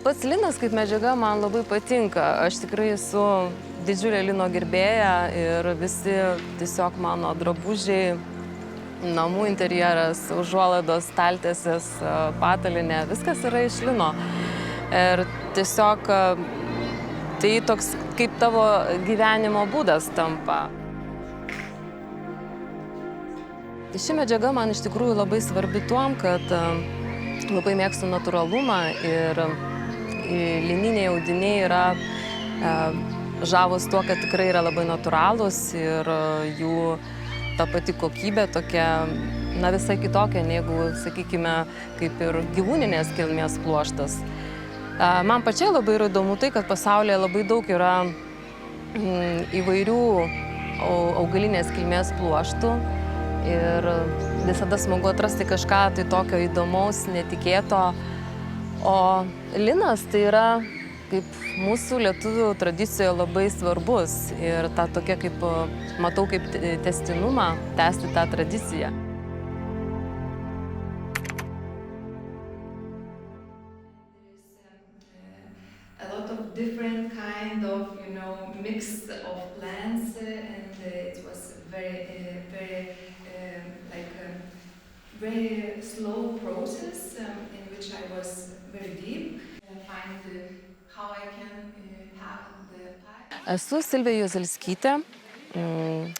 Pats linas kaip medžiaga man labai patinka. Aš tikrai esu didžiulė lino gerbėja ir visi tiesiog mano drabužiai, namų interjeras, užuolaidos, staltiesės, patalynė, viskas yra iš lino. Ir tiesiog tai toks kaip tavo gyvenimo būdas tampa. Ši medžiaga man iš tikrųjų labai svarbi tuom, kad labai mėgstu natūralumą ir lininiai audiniai yra žavūs tuo, kad tikrai yra labai natūralūs ir jų ta pati kokybė tokia, na, visai kitokia negu, sakykime, kaip ir gyvūninės kilmės pluoštas. Man pačiai labai yra įdomu tai, kad pasaulyje labai daug yra įvairių augalinės kilmės pluoštų ir visada smagu atrasti kažką tai tokio įdomaus, netikėto. O linas tai yra, kaip mūsų lietuvių tradicijoje, labai svarbus ir tą tokia, kaip matau, kaip tęstinumą, tęsti tą tradiciją. A lot of different kind of, mix of plants, and it was very slow process in which I was very deep. Find how I can have the pie. Esu Silvija Juzelskitė,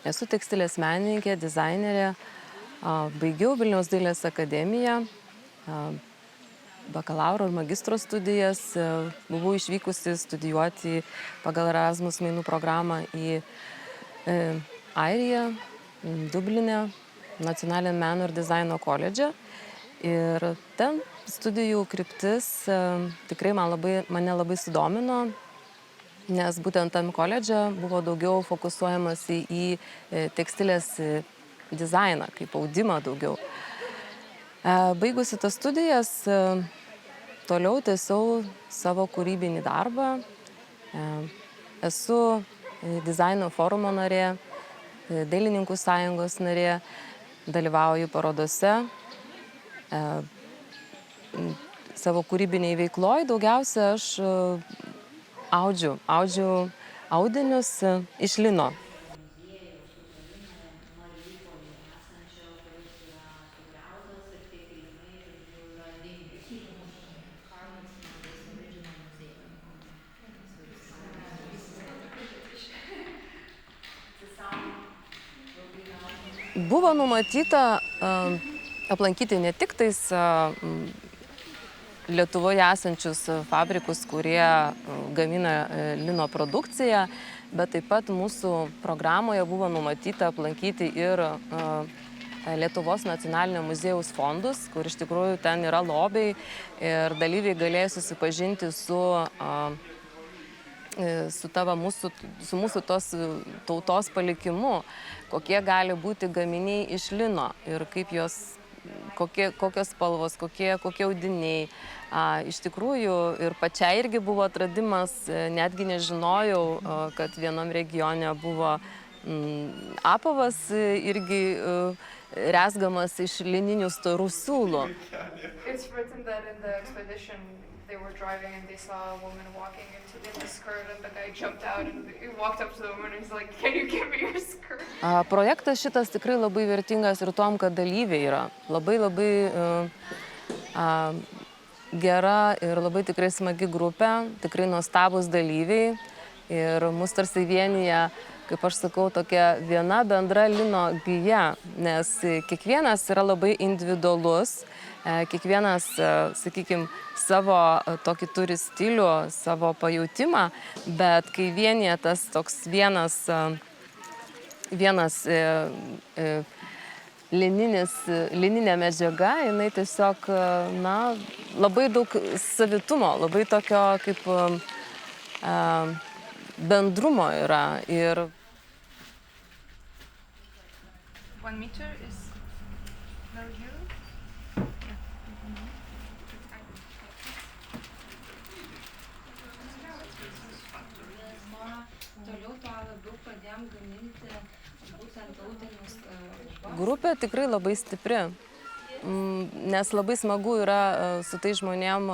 esu tekstilės menininkė, dizainerė, baigiau Vilniaus dailės akademiją, bakalauro ir magistro studijas, buvau išvykusi studijuoti pagal Erasmus mainų programą į Airiją, Dubline, Nacionaliniam meno ir dizaino koledže. Ir ten studijų kryptis tikrai mane labai sudomino, nes būtent tam koledže buvo daugiau fokusuojamasi į tekstilės dizainą, kaip audimą daugiau. Baigusi tas studijas, toliau tęsiau savo kūrybinį darbą. Esu dizaino forumo narė, Dailininkų sąjungos narė, dalyvauju parodose. Savo kūrybiniai veikloj daugiausia aš audžiu audinius iš lino. Buvo numatyta aplankyti ne tik tais Lietuvoje esančius fabrikus, kurie gamina lino produkciją, bet taip pat mūsų programoje buvo numatyta aplankyti ir Lietuvos nacionalinio muziejaus fondus, kur iš tikrųjų ten yra lobiai ir dalyviai galėjo susipažinti su mūsų tos tautos palikimu, kokie gali būti gaminiai iš lino ir kaip kokios spalvos, kokie audiniai. Iš tikrųjų ir pačiai irgi buvo atradimas, netgi nežinojau, kad vienam regione buvo apavas irgi rezgamas iš lininių storų siūlų. They were driving and they saw a woman walking in the skirt and the guy jumped out and he walked up to the woman and he's like, "Can you give me your skirt?" Projektas šitas tikrai labai vertingas ir tom, kad dalyviai yra labai gera ir labai tikrai smagi grupė, tikrai nuostabūs dalyviai ir mus tarsi vienija, kaip aš sakau, tokia viena bendra lino gija, nes kiekvienas yra labai individualus, kiekvienas, sakykime, savo tokį turi stilių, savo pajautimą, bet kai vienyje tas toks vienas lininė medžiaga, jinai tiesiog, labai daug savitumo, labai tokio kaip bendrumo yra. Ir 1 meter is very new. Toliau to labiau pradėjom gaminti būtent audinius. Grupė tikrai labai stipri. nes labai smagu yra su tai žmonėm,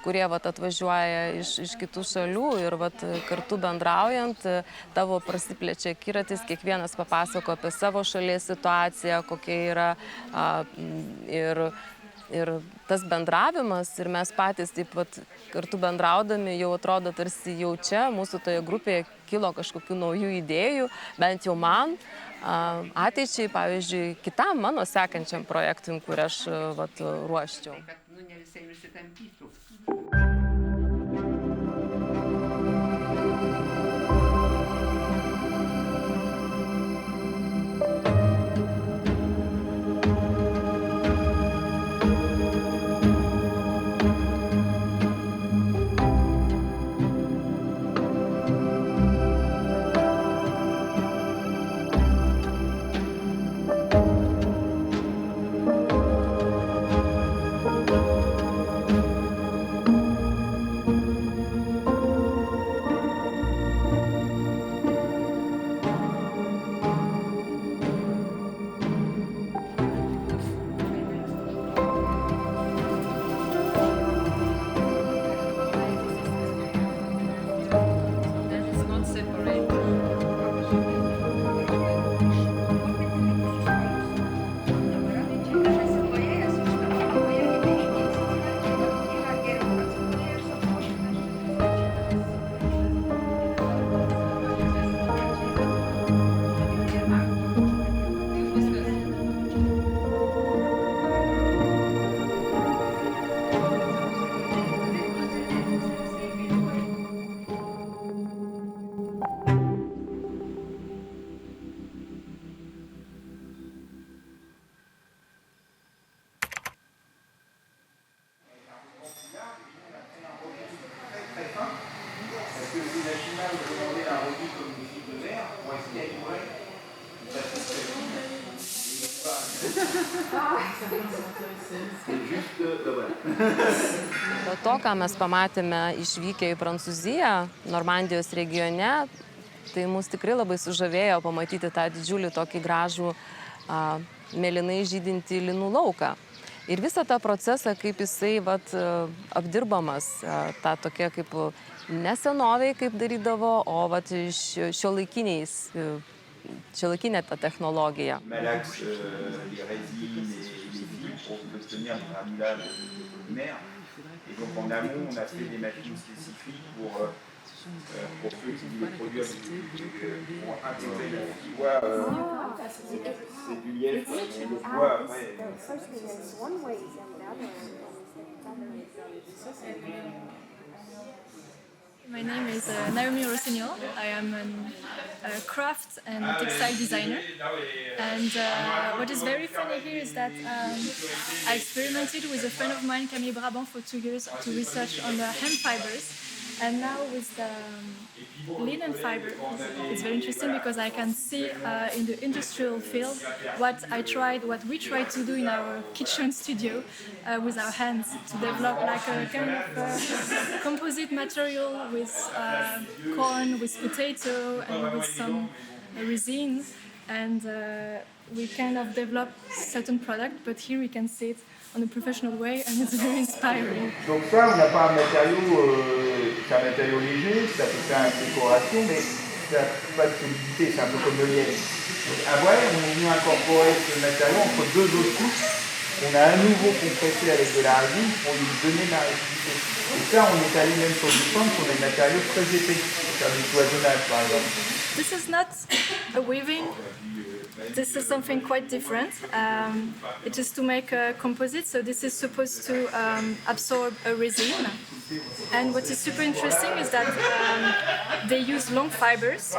kurie vat, atvažiuoja iš kitų šalių ir vat, kartu bendraujant, tavo prasiplečia akiratis, kiekvienas papasako apie savo šalies situaciją, kokia yra ir tas bendravimas ir mes patys taip pat kartu bendraudami jau atrodo tarsi jau čia mūsų toje grupėje kilo kažkokių naujų idėjų, bent jau man, ateičiai, pavyzdžiui, kitam mano sekančiam projektui, kur aš vat, ruoščiau. Po to, ką mes pamatėme išvykę į Prancūziją, Normandijos regione, tai mus tikrai labai sužavėjo pamatyti tą didžiulį tokį gražų mėlynai žydintį linų lauką. Ir visą tą procesą, kaip jisai vat, apdirbamas, tą tokia kaip nesenoviai, kaip darydavo, o vat, šiuolaikinė ta technologija. Et donc en amont, on a fait des machines spécifiques pour ceux qui voulaient produire pour intégrer le bois. C'est du liège, le bois après. My name is Naomi Rossignol. I am a craft and textile designer. And what is very funny here is that I experimented with a friend of mine, Camille Brabant, for 2 years to research on the hemp fibers. And now with the linen fiber, it's very interesting because I can see in the industrial field what we tried to do in our kitchen studio with our hands to develop like a kind of composite material with corn, with potato, and with some resin. And we kind of develop certain product, but here we can see it on a professional way, and it's very inspiring. Donc ça, on n'a pas un matériau, c'est un matériau léger, ça peut faire une décoration, mais ça n'a pas de solidité, c'est un peu comme le liège. Donc après, on est venu incorporer ce matériau entre deux autres couches. On a à nouveau compressé avec de la résine pour lui donner de la rigidité. Et ça, on est allé même sur du pain sur des matériaux très épais, pour faire du cloisonnage par exemple. This is not a weaving. This is something quite different. It is to make a composite, so this is supposed to absorb a resin. And what is super interesting is that they use long fibers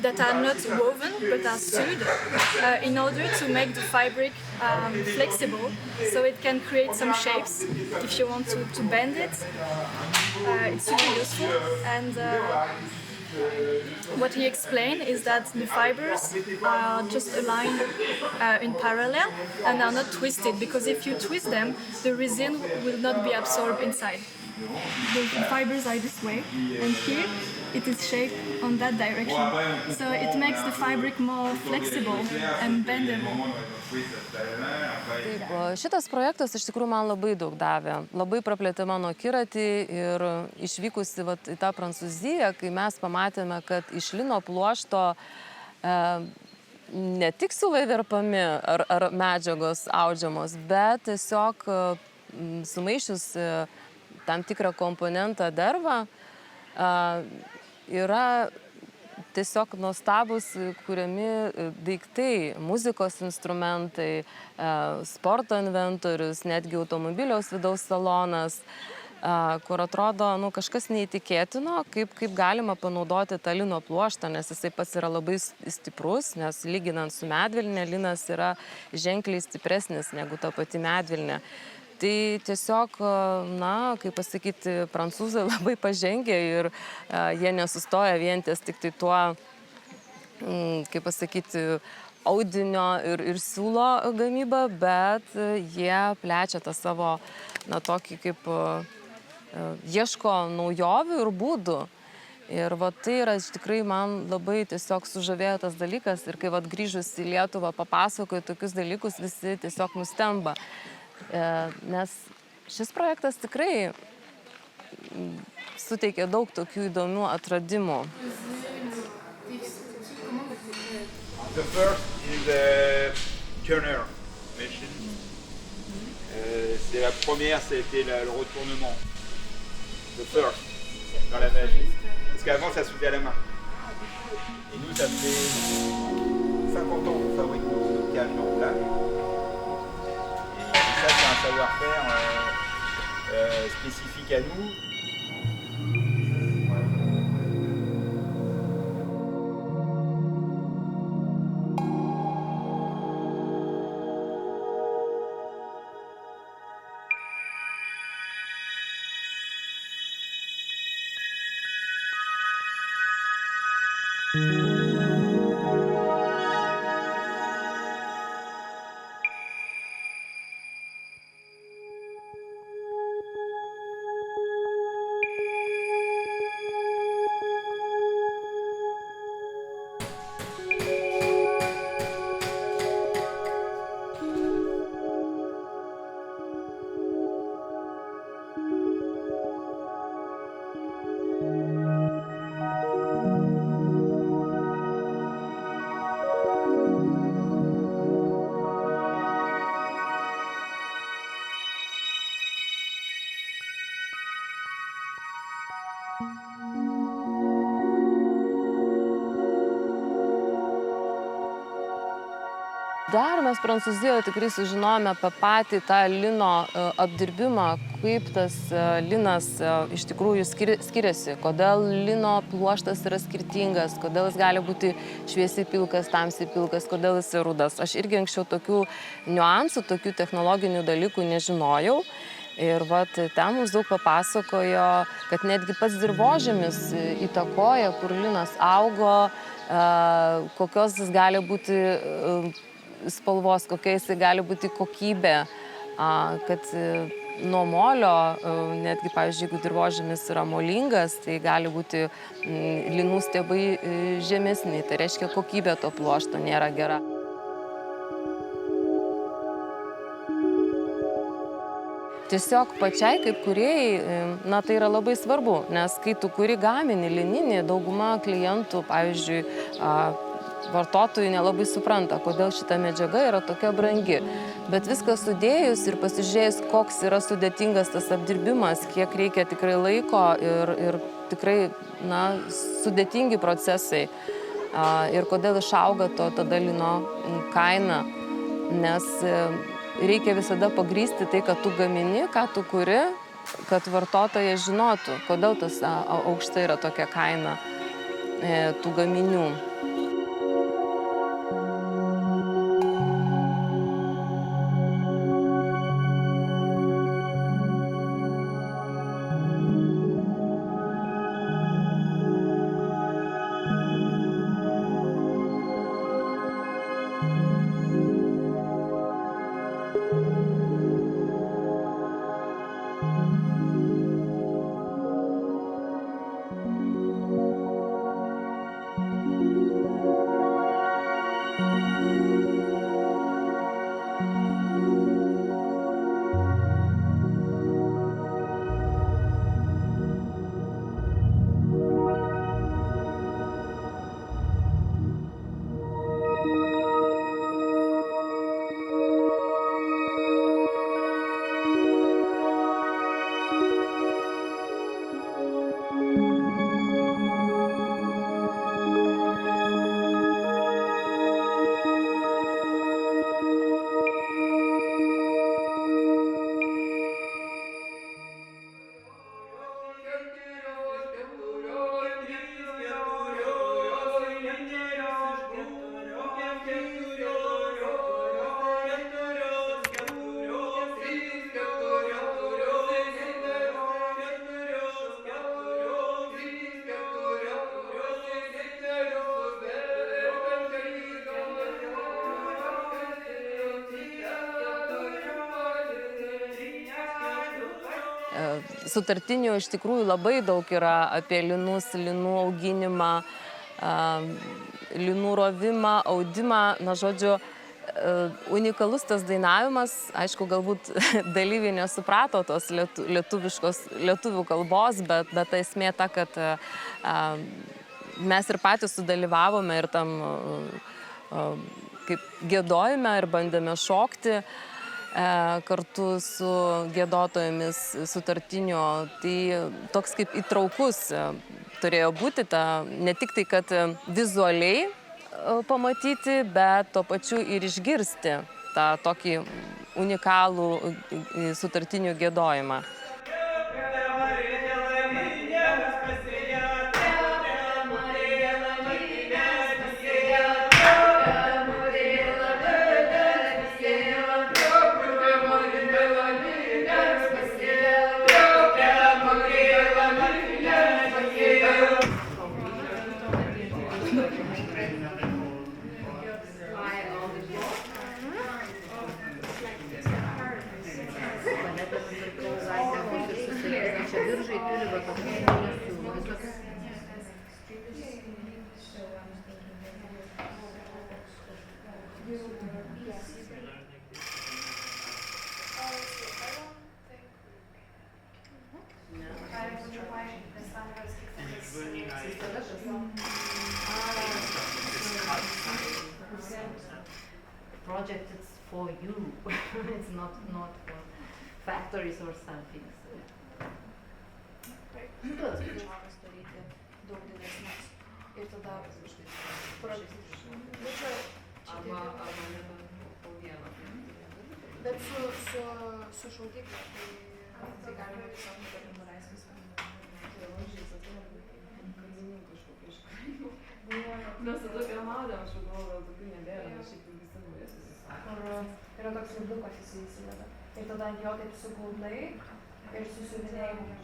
that are not woven but are sewed in order to make the fabric flexible, so it can create some shapes if you want to bend it. It's super useful. And what he explained is that the fibers are just aligned in parallel and are not twisted, because if you twist them, the resin will not be absorbed inside. the fibers are this way, and here it is shaped on that direction. So it makes the fabric more flexible and bendable. Taip, šitas projektas iš tikrųjų man labai daug davė, labai praplėtė mano akiratį ir išvykusi vat, į tą Prancūziją, kai mes pamatėme, kad iš lino pluošto ne tik siūlai verpami ar medžiagos audžiamos, bet tiesiog sumaišius tam tikrą komponentą dervą yra tiesiog nuostabus kuriami daiktai, muzikos instrumentai, sporto inventorius, netgi automobiliaus vidaus salonas, kur atrodo kažkas neįtikėtino, kaip galima panaudoti tą lino pluoštą, nes jisai pats yra labai stiprus, nes lyginant su medvilne, linas yra ženkliai stipresnis negu ta pati medvilnė. Tai tiesiog, kaip pasakyti, prancūzai labai pažengė ir jie nesustoja vien ties tik tai tuo, kaip pasakyti, audinio ir siūlo gamybą, bet jie plečia tą savo, tokį kaip ieško naujovių ir būdų. Ir tai yra tikrai man labai tiesiog sužavėjo tas dalykas ir kai grįžus į Lietuvą papasakoju tokius dalykus, visi tiesiog nustemba. Nes šis projektas tikrai suteikia daug tokių įdomių atradimų. The first is the Turner machine. C'est la première, c'était le retournement. The first, dans la machine. Parce qu'avant, ça soudait à la main. Et nous, ça fait 50 ans qu'on fabrique nos cages en plage. Ça, c'est un savoir-faire spécifique à nous. Dar mes Prancūzijoje tikrai sužinojome apie patį tą lino apdirbimą, kaip tas linas iš tikrųjų skiriasi, kodėl lino pluoštas yra skirtingas, kodėl jis gali būti šviesiai pilkas, tamsiai pilkas, kodėl jis yra rudas. Aš irgi anksčiau tokių niuansų, tokių technologinių dalykų nežinojau. Ir ten mums daug papasakojo, kad netgi pats dirvožemis įtakoja, kur linas augo, kokios jis gali būti spalvos, kokia jis gali būti kokybė, kad nuo molio, netgi, pavyzdžiui, jeigu dirvožemis yra molingas, tai gali būti linų stiebai žemesni, tai reiškia kokybė to pluošto nėra gera. Tiesiog pačiai kaip kūrėjai, tai yra labai svarbu, nes kai tu kuri gaminį lininį, dauguma klientų, pavyzdžiui, vartotojai nelabai supranta, kodėl šita medžiaga yra tokia brangi. Bet viską sudėjus ir pasižiūrėjus, koks yra sudėtingas tas apdirbimas, kiek reikia tikrai laiko ir tikrai, sudėtingi procesai. Ir kodėl išauga tada lino kaina, nes reikia visada pagrįsti tai, kad tu gamini, ką tu kuri, kad vartotojas žinotų, kodėl tas aukšta yra tokia kaina tų gaminių. Sutartinių iš tikrųjų labai daug yra apie linus, linų auginimą, linų rovimą, audimą. Na, žodžiu, unikalus tas dainavimas. Aišku, galbūt dalyviai nesuprato tos lietuvių kalbos, bet ta esmė ta, kad mes ir patys sudalyvavome ir tam kaip giedojime ir bandėme šokti kartu su giedotojomis sutartinio. Tai toks kaip įtraukus turėjo būti, ne tik tai, kad vizualiai pamatyti, bet tuo pačiu ir išgirsti tą tokį unikalų sutartinių giedojimą. Project is for you. It's not for factories or something. Planas daryti daug didesnes ir tada bet su šaudykla, tai galima tiesiog nuleisti viską. Mes su tokia maudėm, aš galvoju, gal tokių nebėra, nes šiaip jau visi naujas susisako. Kur yra toks lipdukas įsideda. Ir tada ant jo taip suguldai ir susiuvinėjimai.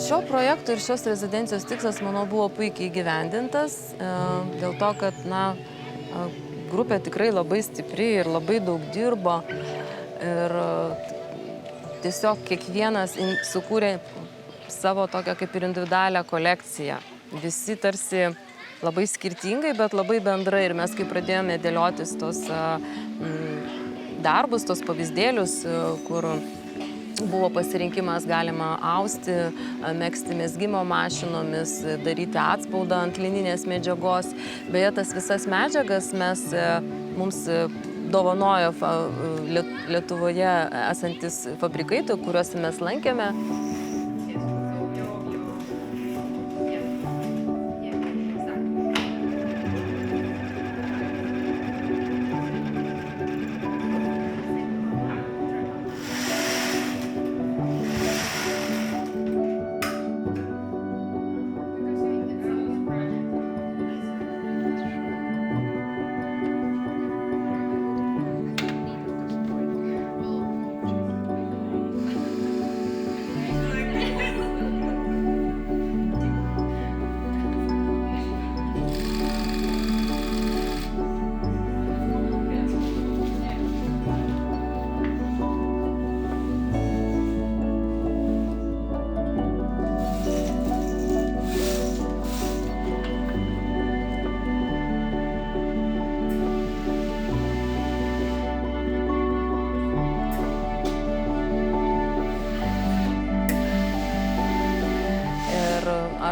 Šio projekto ir šios rezidencijos tikslas, manau, buvo puikiai įgyvendintas, dėl to, kad grupė tikrai labai stipri ir labai daug dirbo. Ir tiesiog kiekvienas sukūrė savo tokią kaip ir individualią kolekciją. Visi tarsi labai skirtingai, bet labai bendrai. Ir mes, kai pradėjome dėliotis tos darbus, tos pavyzdėlius, kur buvo pasirinkimas galima austi, megzti mezgimo mašinomis, daryti atspaudą ant lininės medžiagos. Beje, tas visas medžiagas mums dovanojo Lietuvoje esantis fabrikai, kuriuose mes lankėme.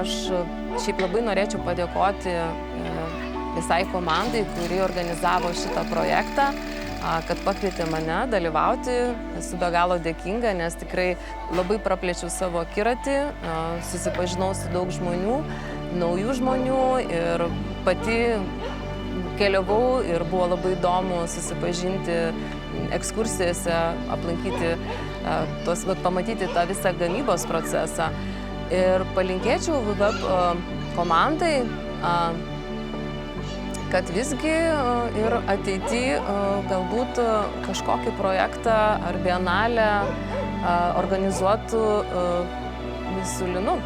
Aš šiaip labai norėčiau padėkoti visai komandai, kuri organizavo šitą projektą, kad pakvietė mane dalyvauti. Esu be galo dėkinga, nes tikrai labai praplėčiau savo akiratį, susipažinau su daug žmonių, naujų žmonių ir pati keliavau ir buvo labai įdomu susipažinti ekskursijose, aplankyti, pamatyti tą visą gamybos procesą. Ir palinkėčiau VVEB komandai, kad visgi ir ateityje galbūt kažkokį projektą ar bienalę organizuotų su linu.